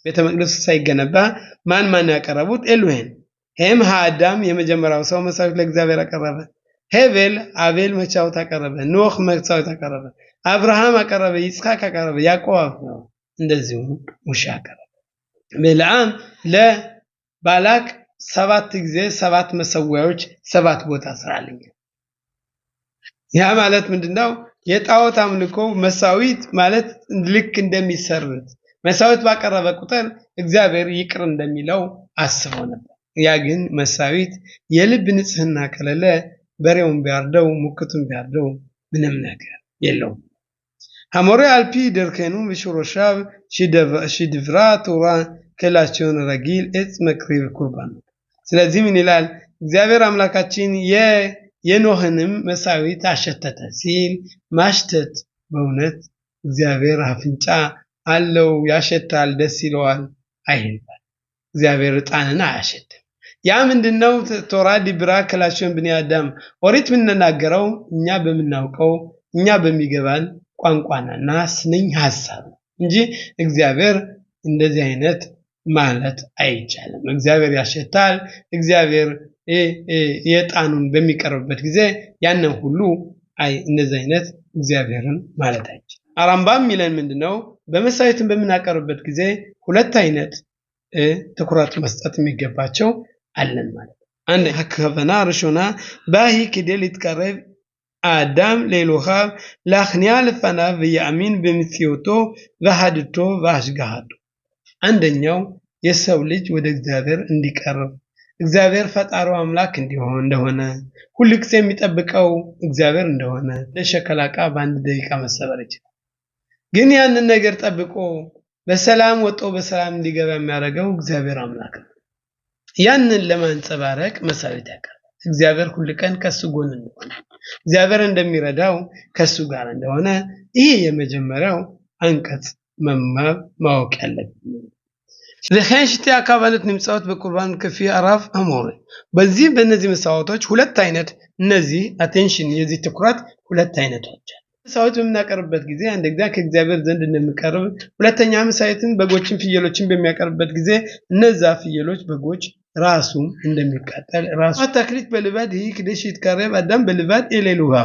ቤተ መቅደስ ሳይገነባ ማን ያቀረቡት? ኤሎሄን ሄም አዳም የመጀመሪያው ሰው መሳዊት ለእግዚአብሔር አቀረበ። ሄቤል አቤል መስዋዕት አቀረበ። ኖህ መስዋዕት አቀረበ። አብርሃም አቀረበ። ይስሐቅ አቀረበ። ያዕቆብ ነው እንደዚሁ ሙሴ አቀረበ። በለዓም ለባላቅ 7 ጊዜ 7 መሰዊያዎች 7 ቦታ ስራልኝ። ያ ማለት ምንድነው? የጣዖት አምልኮ መሳዊት ማለት ልክ እንደሚሰርት መሳዊት ባቀረበ ቁጥር እግዚአብሔር ይቅር እንደሚለው አስቦ ነበር። ያ ግን መሳዊት የልብ ንጽህና ከሌለ በሬውን ቢያርደው ሙክቱን ቢያርደው ምንም ነገር የለውም። ሐሞሬ አልፒ ደርከኑ በሽሮሻብ ሽድቭራ ቶራ ከላቸውን ረጊል እጽ መቅሪብ ቁርባን። ስለዚህ ምን ይላል እግዚአብሔር አምላካችን የኖህንም መሳዊት አሸተተ ሲል ማሽተት በእውነት እግዚአብሔር አፍንጫ አለው ያሸታል ደስ ይለዋል አይልም። እግዚአብሔር ዕጣንን አያሸትም። ያ ምንድነው? ቶራ ዲብራ ከላቸውን ብኒ አዳም ኦሪት ምንናገረው እኛ በመናውቀው እኛ በሚገባን ቋንቋና ስንኝ ሐሳብ እንጂ እግዚአብሔር እንደዚህ አይነት ማለት አይቻልም። እግዚአብሔር ያሸታል። እግዚአብሔር የዕጣኑን በሚቀርብበት ጊዜ ያንን ሁሉ እንደዚህ አይነት እግዚአብሔርን ማለት አይቻልም። አራምባም ሚለን ምንድነው? በመሳዊትን በመናቀርብበት ጊዜ ሁለት አይነት ትኩረት መስጠት የሚገባቸው አለን ማለት ነው። አንድ ከበና ርሾና ባሂ ከደል ይትቀረብ አዳም ሌሎኻ ላኽኒያ ለፈና በያሚን በምጽዮቶ ወሐድቶ ወአሽጋሃቱ። አንደኛው የሰው ልጅ ወደ እግዚአብሔር እንዲቀርብ እግዚአብሔር ፈጣሪው አምላክ እንዲሆን እንደሆነ ሁልጊዜ የሚጠብቀው እግዚአብሔር እንደሆነ ለሸከላቃ በአንድ ደቂቃ መሰበር ይችላል። ግን ያንን ነገር ጠብቆ በሰላም ወጦ በሰላም እንዲገባ የሚያደርገው እግዚአብሔር አምላክ ነው። ያንን ለማንጸባረቅ መሳዊት ያቀርባል። እግዚአብሔር ሁሉ ቀን ከሱ ጎን እንደሆነ እግዚአብሔር እንደሚረዳው ከሱ ጋር እንደሆነ ይሄ የመጀመሪያው አንቀጽ ማወቅ ያለብን። ለኸንሽቲ አካባለት ንምጻውት በቁርባን ከፊ አራፍ አሞረ በዚህ በእነዚህ መስዋዕቶች ሁለት አይነት እነዚህ አቴንሽን የዚህ ትኩረት ሁለት አይነቶች መስዋዕት በምናቀርብበት ጊዜ አንደኛ ከእግዚአብሔር ዘንድ እንደምቀርብ ሁለተኛ መስዋዕትን በጎችን ፍየሎችን በሚያቀርብበት ጊዜ እነዛ ፍየሎች በጎች ራሱ እንደሚቃጠል ራሱ ተክሊት በልባድ ይህ ክደሽ ይትቀረብ አዳም በልባድ ኤሌሉሃ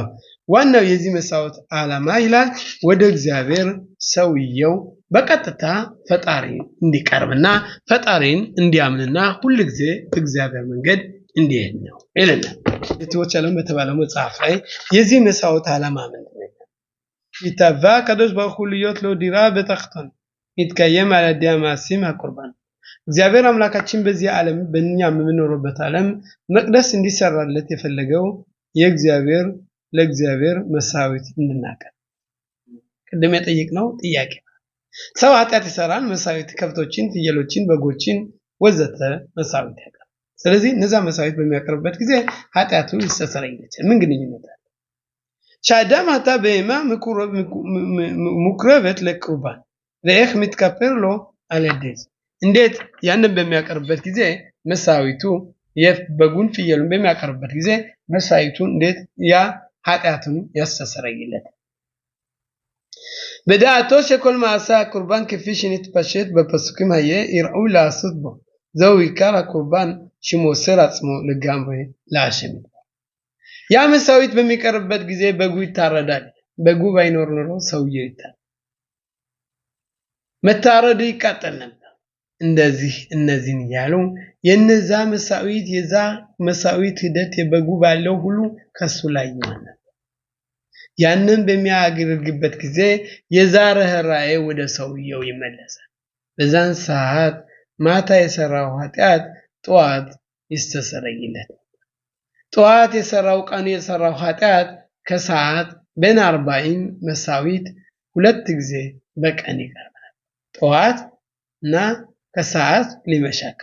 ዋናው የዚህ መስዋዕት ዓላማ ይላል ወደ እግዚአብሔር ሰውየው በቀጥታ ፈጣሪ እንዲቀርብና ፈጣሪን እንዲያምንና ሁሉ ጊዜ እግዚአብሔር መንገድ እንዲሄድ ነው ይለናል። የትዎች ዓለም በተባለው መጽሐፍ ላይ የዚህ መስዋዕት ዓላማ ምንድነው? ይታቫ ከዶስ በሁሉዮት ለዲራ በተክተን ይትቀየም አለዲያ ማሲም አቁርባን እግዚአብሔር አምላካችን በዚህ ዓለም በእኛ የምንኖርበት ዓለም መቅደስ እንዲሰራለት የፈለገው የእግዚአብሔር ለእግዚአብሔር መስዋዕት እንድናቀርብ ቅድም የጠየቅነው ጥያቄ ሰው ኃጢአት ይሰራል መስዋዕት ከብቶችን ፍየሎችን በጎችን ወዘተ መስዋዕት ያቀርባል ስለዚህ እነዛ መስዋዕት በሚያቀርብበት ጊዜ ኃጢአቱ ይስተሰርይለታል ምን ግንኙነት አለ ሻዳም አታ በእማ ሙክረበት ለቁርባን ለእህ ምትከፈር ሎ አለደስ እንዴት ያንን በሚያቀርብበት ጊዜ መስዋዕቱ የበጉን ፍየሉን በሚያቀርብበት ጊዜ መስዋዕቱ እንዴት ያ ኃጢአቱን ያስተሰርይለታል በዳአቶ שכל מעשה הקורבן כפי שנתפשט בפסוקים האלה יראו לעשות בו זהו עיקר הקורבן שמוסר עצמו לגמרי להשם ያ መስዋዕት በሚቀርብበት ጊዜ በጉ ይታረዳል በጉ ባይኖር ኖሮ ሰውየው ይታረዳል መታረዱ ይቃጠል ነበር እንደዚህ እነዚህን ያሉ የነዛ መስዋዕት የዛ መስዋዕት ሂደት የበጉ ባለው ሁሉ ከሱ ላይ ይሆናል ያንን በሚያገለግልበት ጊዜ የዛረህ ራእይ ወደ ሰውየው ይመለሳል በዛን ሰዓት ማታ የሰራው ኃጢአት ጧት ይስተሰርይለታል ጧት የሰራው ቀን የሰራው ኃጢአት ከሰዓት በን 40 መስዋዕት ሁለት ጊዜ በቀን ይቀርባል ጧትና ከሰዓት ሊመሻካ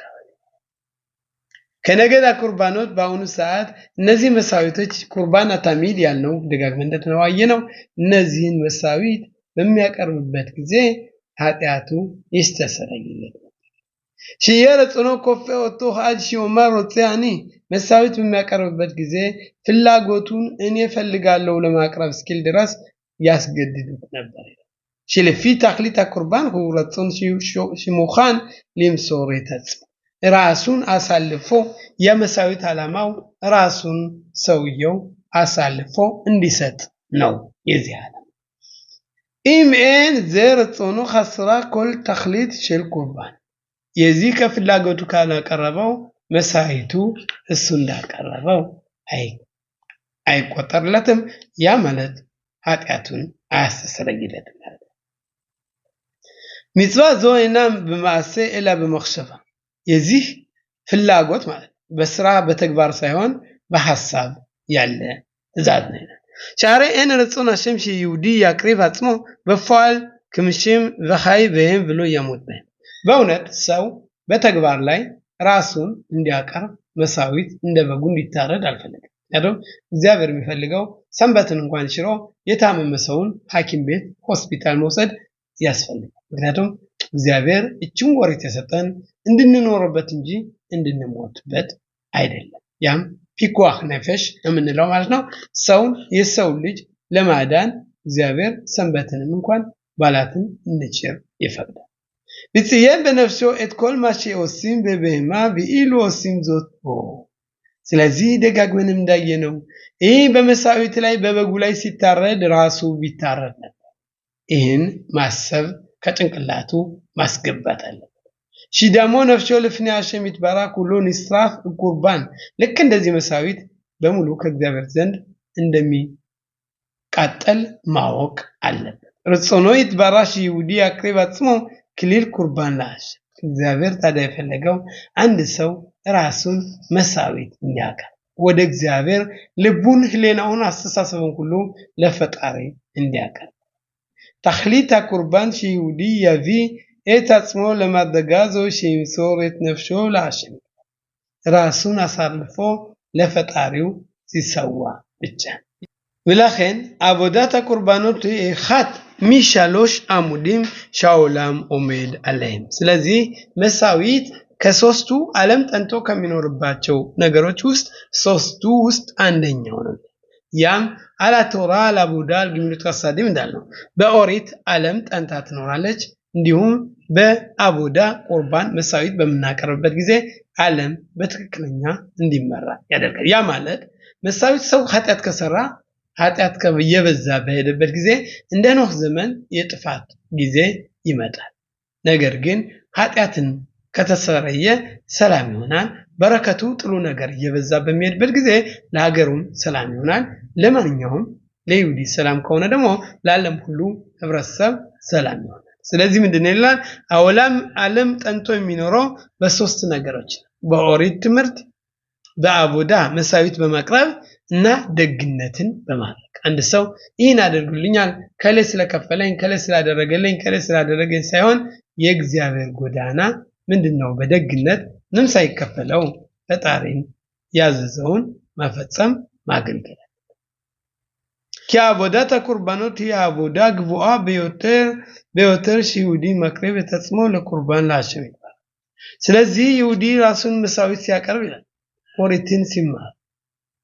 ከነገዳ ቁርባኖት በአሁኑ ሰዓት እነዚህ መስዋዕቶች ቁርባን አታሚድ ያልነው ደጋግመን እንደተነዋየነው እነዚህን መስዋዕት በሚያቀርብበት ጊዜ ኃጢአቱ ይስተሰርይለታል ሽየረ ጽኖ ኮፈ ወጥቶ ሀጅ ሺኦማር ወጥያኒ መስዋዕት በሚያቀርብበት ጊዜ ፍላጎቱን እኔ ፈልጋለሁ ለማቅረብ እስኪል ድረስ ያስገድዱት ነበር ሽለፊ ተክሊት ቁርባን ሁለቱን ሽሙኻን ሊምሶር የተጽ ራሱን አሳልፎ የመስዋዕት ዓላማው ራሱን ሰውየው አሳልፎ እንዲሰጥ ነው የዚህ ዓላማ ኢምኤን ዘር ጽኑ ኸስራ ኮል ተክሊት ሽል ቁርባን የዚህ ከፍላጎቱ ካላቀረበው መስዋዕቱ እሱ እንዳቀረበው አይቆጠርለትም ያ ማለት ኃጢአቱን አያስተሰርይለትም ሚጽዋ ዞይና በማሰ ኢላ በመخشባ የዚህ ፍላጎት ማለት በስራ በተግባር ሳይሆን በሐሳብ ያለ ትእዛዝ ነው ሻሬ እን ረጽና ሸምሺ ይሁዲ ያቅርብ አጽሞ በፋል ክምሽም ዘኻይ በህም ብሎ ያሞት በእውነት ሰው በተግባር ላይ ራሱን እንዲያቀርብ መስዋዕት እንደበጉ እንዲታረድ አልፈለገም ያለው እግዚአብሔር የሚፈልገው ሰንበትን እንኳን ሽሮ የታመመ ሰውን ሐኪም ቤት ሆስፒታል መውሰድ ያስፈልጋል ምክንያቱም እግዚአብሔር እቺን ወሪት የሰጠን እንድንኖርበት እንጂ እንድንሞትበት አይደለም ያም ፒኳህ ነፈሽ የምንለው ማለት ነው ሰውን የሰው ልጅ ለማዳን እግዚአብሔር ሰንበትንም እንኳን ባላትን እንችር ይፈቅዳል ቢጽየን በነፍሱ እትኮል ማሺ ኦሲም በበህማ ቢኢሉ ኦሲም ዞቶ ስለዚህ ደጋግመን እንዳየነው ይህ በመስዋዕት ላይ በበጉ ላይ ሲታረድ ራሱ ቢታረድ ነበር ይህን ማሰብ ከጭንቅላቱ ማስገባት አለበት ሺዳሞ ነፍሱ ለፍኒ አሸም ይትባረክ ሁሉ ንስራፍ ቁርባን ልክ እንደዚህ መስዋዕት በሙሉ ከእግዚአብሔር ዘንድ እንደሚቃጠል ማወቅ አለበት ረጽኖ ይትባራሽ ይሁዲ ያቅርብ አጽሞ ክሊል ቁርባን ላሽ እግዚአብሔር ታዲያ የፈለገው አንድ ሰው ራሱን መስዋዕት እንዲያቀርብ ወደ እግዚአብሔር ልቡን ህሊናውን አስተሳሰቡን ሁሉ ለፈጣሪ እንዲያቀርብ ተክሊት ቁርባን ይሁዲ ያቪ את עצמו למדרגה זו שימסור את נפשו להשם ራሱን አሳልፎ ለፈጣሪው ሲሰዋ ብቻ ולכן עבודת הקורבנות היא אחת משלוש עמודים שהעולם עומד עליהם ስለዚህ መስዋዕት ከሶስቱ ዓለም ጠንቶ ከሚኖርባቸው ነገሮች ውስጥ ሶስቱ ውስጥ አንደኛው ነው ያም አላቶራ አላቡዳ ግምሉት ከሳዲም እንዳልነው በኦሪት ዓለም ጠንታ ትኖራለች እንዲሁም በአቦዳ ቁርባን መሳዊት በምናቀርብበት ጊዜ ዓለም በትክክለኛ እንዲመራ ያደርጋል። ያ ማለት መሳዊት ሰው ኃጢአት ከሰራ ኃጢአት እየበዛ በሄደበት ጊዜ እንደ ኖህ ዘመን የጥፋት ጊዜ ይመጣል። ነገር ግን ኃጢአትን ከተሰረየ ሰላም ይሆናል። በረከቱ ጥሩ ነገር እየበዛ በሚሄድበት ጊዜ ለሀገሩም ሰላም ይሆናል። ለማንኛውም ለይሁዲ ሰላም ከሆነ ደግሞ ለዓለም ሁሉ ህብረተሰብ ሰላም ይሆናል። ስለዚህ ምንድነው ይላል? ዓለም ጠንቶ የሚኖረው በሶስት ነገሮች ነው። በኦሪት ትምህርት፣ በአቦዳ መሳዊት በማቅረብ እና ደግነትን በማድረግ። አንድ ሰው ይህን አድርጉልኛል ከሌ ስለከፈለኝ ከሌ ስላደረገኝ ሳይሆን የእግዚአብሔር ጎዳና ምንድነው? በደግነት ምንም ሳይከፈለው ፈጣሪን ያዘዘውን መፈጸም ማገልገል። ከአቦዳት ቁርባኖት የአቦዳ ግቡአ በዮተር ይሁዲ መቅረብ የተጽሞ ለቁርባን ላሸው ይባላል። ስለዚህ ይሁዲ ራሱን መሳዊት ሲያቀርብ ይላል ኦሪትን ሲማር።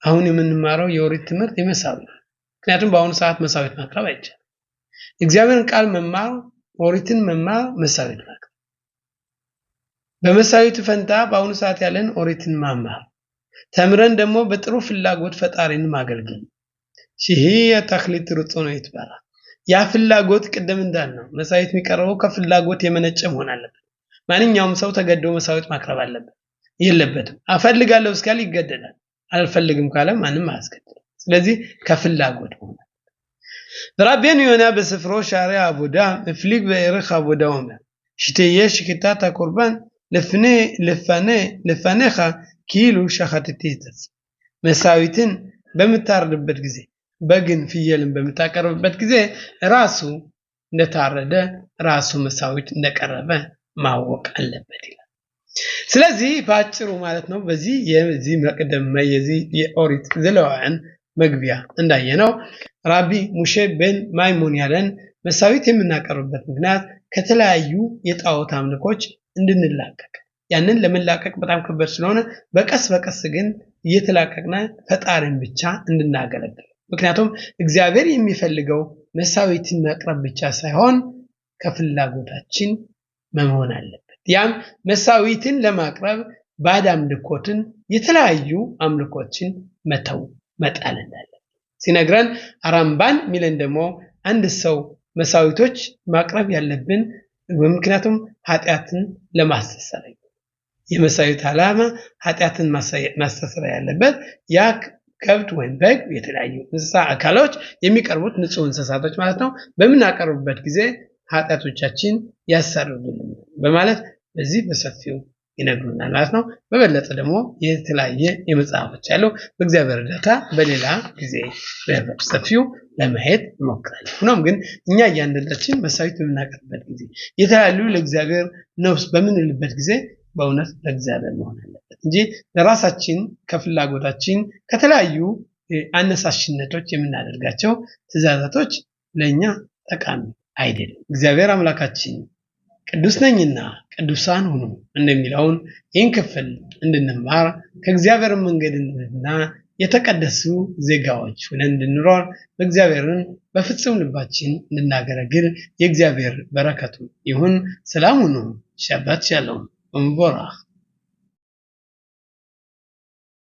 አሁን የምንማረው የኦሪት ትምህርት የመሳዊት፣ ምክንያቱም በአሁኑ ሰዓት መሳዊት ማቅረብ አይቻልም። እግዚአብሔርን ቃል መማር፣ ኦሪትን መማር፣ መሳዊት ማቅረብ። በመሳዊት ፈንታ በአሁኑ ሰዓት ያለን ኦሪትን ማማር፣ ተምረን ደግሞ በጥሩ ፍላጎት ፈጣሪን ማገልገል። ሺህ ተክሊት ሩጦ ነው ይባላል። ያ ፍላጎት ቅድም እንዳልነው መሳዊት የሚቀርበው ከፍላጎት የመነጨ መሆን አለበት። ማንኛውም ሰው ተገዶ መሳዊት ማቅረብ አለበት የለበትም። አፈልጋለሁ እስካለ ይገደዳል። አልፈልግም ካለ ማንም አያስገድድም። ስለዚህ ከፍላጎት ሆነ ረቢን ዮና በስፍሮ ሻሪ አቦዳ ፍሊግ በእርኽ አቦዳ ወመ ሽተየ ሽክታ ቁርባን ለፈነኻ ኪሉ ሸኸትቲት መሳዊትን በምታርድበት ጊዜ በግን ፍየልን በምታቀርብበት ጊዜ ራሱ እንደታረደ ራሱ መሳዊት እንደቀረበ ማወቅ አለበት ይላል። ስለዚህ ባጭሩ ማለት ነው በዚህ የዚህ መቅደም የዚህ የኦሪት ዘሌዋውያን መግቢያ እንዳየነው ራቢ ሙሼ ቤን ማይሞን ያለን መሳዊት የምናቀርብበት ምክንያት ከተለያዩ የጣዖት አምልኮች እንድንላቀቅ፣ ያንን ለመላቀቅ በጣም ከባድ ስለሆነ በቀስ በቀስ ግን እየተላቀቅና ፈጣሪን ብቻ እንድናገለግል። ምክንያቱም እግዚአብሔር የሚፈልገው መሳዊትን ማቅረብ ብቻ ሳይሆን ከፍላጎታችን መሆን አለበት። ያም መሳዊትን ለማቅረብ ባዕድ አምልኮትን የተለያዩ አምልኮችን መተው መጣል እንዳለበት ሲነግረን አራምባን ሚለን ደግሞ አንድ ሰው መሳዊቶች ማቅረብ ያለብን ምክንያቱም ኃጢአትን ለማስተሰረይ የመሳዊት ዓላማ ኃጢአትን ማስተሰረይ ያለበት ያ ከብት ወይም በግ የተለያዩ እንስሳ አካሎች የሚቀርቡት ንጹህ እንስሳቶች ማለት ነው በምናቀርብበት ጊዜ ኃጢአቶቻችን ያሳርዱልን በማለት በዚህ በሰፊው ይነግሩናል ማለት ነው። በበለጠ ደግሞ የተለያየ የመጽሐፎች ያለው በእግዚአብሔር እርዳታ በሌላ ጊዜ በሰፊው ለማየት እንሞክራለን። ሆኖም ግን እኛ እያንዳንዳችን መሳዊት በምናቀርብበት ጊዜ የተለያዩ ለእግዚአብሔር ነፍስ በምንልበት ጊዜ በእውነት ለእግዚአብሔር መሆን አለበት እንጂ ለራሳችን ከፍላጎታችን ከተለያዩ አነሳሽነቶች የምናደርጋቸው ትእዛዛቶች ለኛ ጠቃሚ አይደለም። እግዚአብሔር አምላካችን ቅዱስ ነኝና ቅዱሳን ሁኑ እንደሚለውን ይህን ክፍል እንድንማር ከእግዚአብሔር መንገድ እንድንና የተቀደሱ ዜጋዎች ሆነን እንድንኖር በእግዚአብሔርን በፍጹም ልባችን እንድናገለግል የእግዚአብሔር በረከቱ ይሁን። ሰላም ሁኑ። ሸባት ሻሎም ወምቦራህ